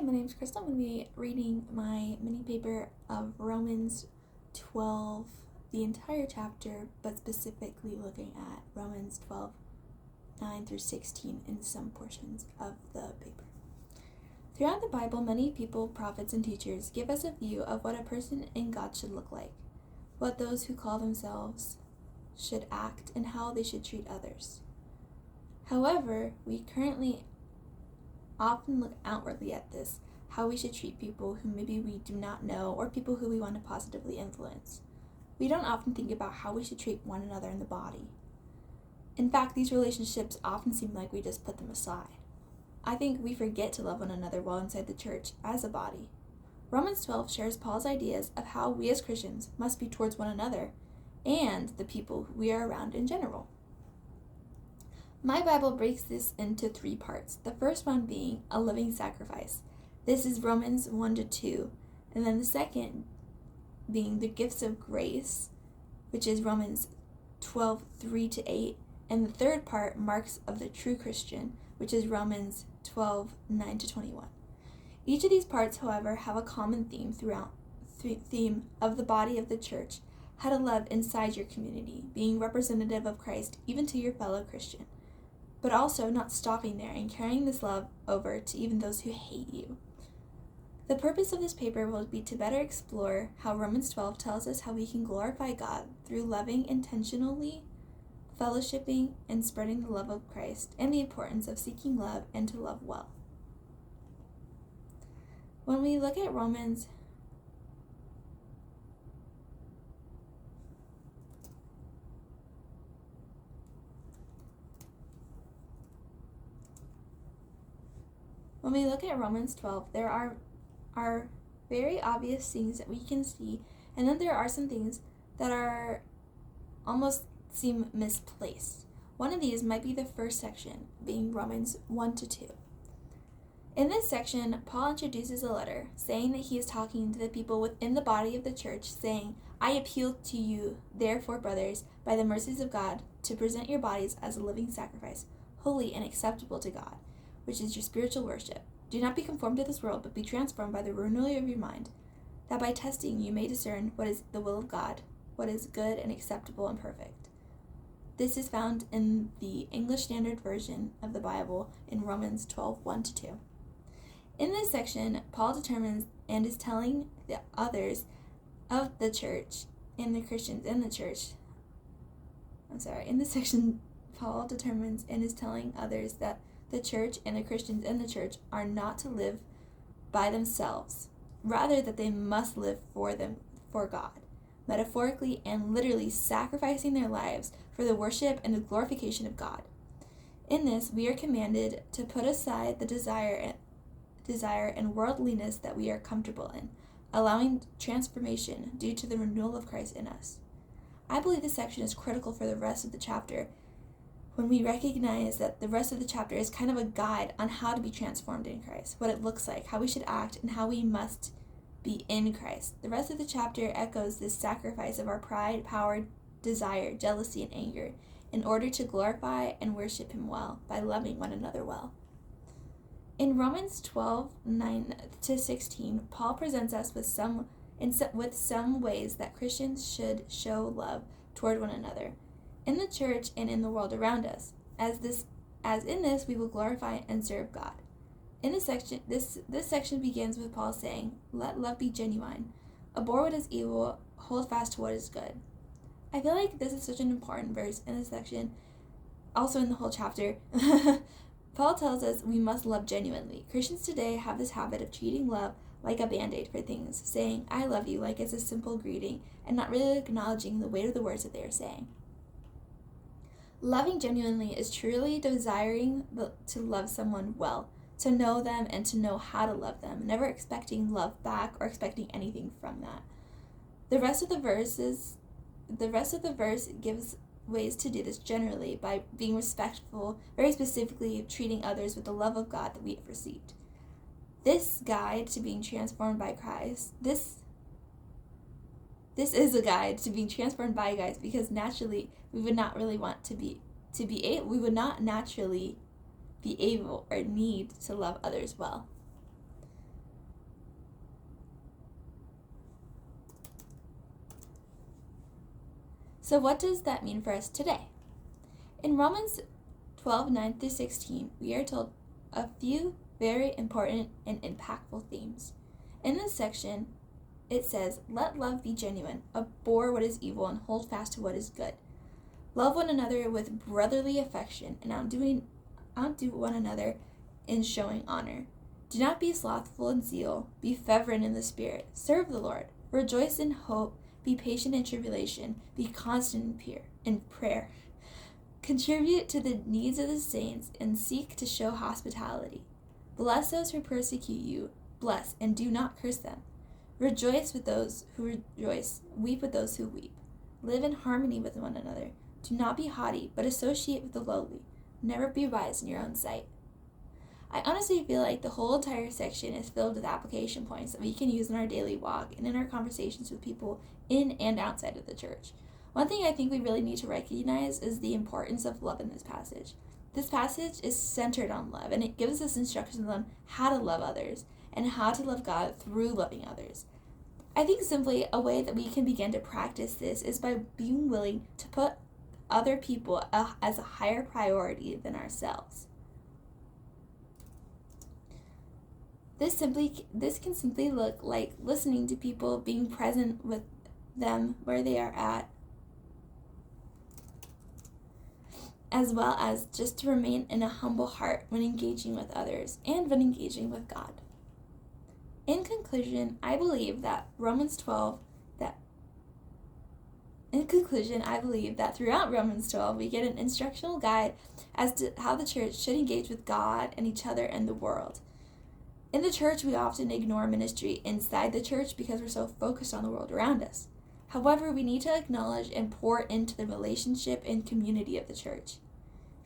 my name is Crystal. I'm going to be reading my mini paper of Romans 12, the entire chapter, but specifically looking at Romans 12, 9 through 16 in some portions of the paper. Throughout the Bible, many people, prophets, and teachers give us a view of what a person in God should look like, what those who call themselves should act, and how they should treat others. However, we currently often look outwardly at this, how we should treat people who maybe we do not know or people who we want to positively influence. We don't often think about how we should treat one another in the body. In fact, these relationships often seem like we just put them aside. I think we forget to love one another while inside the church as a body. Romans 12 shares Paul's ideas of how we as Christians must be towards one another and the people we are around in general. My Bible breaks this into 3 parts, the first one being a living sacrifice. This is Romans 1-2, and then the second being the gifts of grace, which is Romans 12, 3-8, and the third part, marks of the true Christian, which is Romans 12, 9-21. Each of these parts, however, have a common theme theme of the body of the church, how to love inside your community, being representative of Christ even to your fellow Christian, but also not stopping there and carrying this love over to even those who hate you. The purpose of this paper will be to better explore how Romans 12 tells us how we can glorify God through loving intentionally, fellowshipping, and spreading the love of Christ, and the importance of seeking love and to love well. When we look at Romans Romans 12, there are very obvious things that we can see, and then there are some things that are almost seem misplaced. One of these might be the first section, being Romans 1-2. In this section, Paul introduces a letter, saying that he is talking to the people within the body of the church, saying, "I appeal to you, therefore, brothers, by the mercies of God, to present your bodies as a living sacrifice, holy and acceptable to God, which is your spiritual worship. Do not be conformed to this world, but be transformed by the renewal of your mind, that by testing you may discern what is the will of God, what is good and acceptable and perfect." This is found in the English Standard Version of the Bible in Romans 12, 1-2. In this section, Paul determines and is telling the others of the church and the Christians in the church. In this section, Paul determines and is telling others that the church and the Christians in the church are not to live by themselves, rather that they must live for God, metaphorically and literally sacrificing their lives for the worship and the glorification of God. In this, we are commanded to put aside the desire and worldliness that we are comfortable in, allowing transformation due to the renewal of Christ in us. I believe this section is critical for the rest of the chapter, when we recognize that the rest of the chapter is kind of a guide on how to be transformed in Christ, what it looks like, how we should act, and how we must be in Christ. The rest of the chapter echoes this sacrifice of our pride, power, desire, jealousy, and anger in order to glorify and worship Him well by loving one another well. In Romans 12, 9-16, Paul presents us with some ways that Christians should show love toward one another, in the church and in the world around us. As in this we will glorify and serve God. In this section begins with Paul saying, "Let love be genuine. Abhor what is evil, hold fast to what is good." I feel like this is such an important verse in this section, also in the whole chapter. Paul tells us we must love genuinely. Christians today have this habit of treating love like a band-aid for things, saying "I love you" like it's a simple greeting, and not really acknowledging the weight of the words that they are saying. Loving genuinely is truly desiring to love someone well, to know them and to know how to love them, never expecting love back or expecting anything from that. The rest of the verse gives ways to do this generally by being respectful, very specifically treating others with the love of God that we have received. This guide to being transformed by Christ, this is a guide to being transformed by Christ, because naturally we would not really want we would not naturally be able or need to love others well. So what does that mean for us today? In Romans 12:9-16, we are told a few very important and impactful themes. In this section, it says, "Let love be genuine, abhor what is evil, and hold fast to what is good. Love one another with brotherly affection, and outdo one another in showing honor. Do not be slothful in zeal, be fervent in the spirit, serve the Lord, rejoice in hope, be patient in tribulation, be constant in prayer. Contribute to the needs of the saints, and seek to show hospitality. Bless those who persecute you, bless, and do not curse them. Rejoice with those who rejoice, weep with those who weep. Live in harmony with one another. Do not be haughty, but associate with the lowly. Never be wise in your own sight." I honestly feel like the whole entire section is filled with application points that we can use in our daily walk and in our conversations with people in and outside of the church. One thing I think we really need to recognize is the importance of love in this passage. This passage is centered on love, and it gives us instructions on how to love others and how to love God through loving others. I think simply a way that we can begin to practice this is by being willing to put other people as a higher priority than ourselves. This can simply look like listening to people, being present with them where they are at, as well as just to remain in a humble heart when engaging with others and when engaging with God. In conclusion, I believe that throughout Romans 12, we get an instructional guide as to how the church should engage with God and each other and the world. In the church, we often ignore ministry inside the church because we're so focused on the world around us. However, we need to acknowledge and pour into the relationship and community of the church.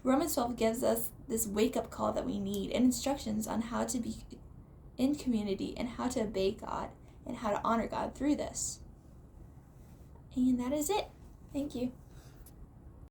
Romans 12 gives us this wake-up call that we need and instructions on how to be in community and how to obey God and how to honor God through this. And that is it. Thank you.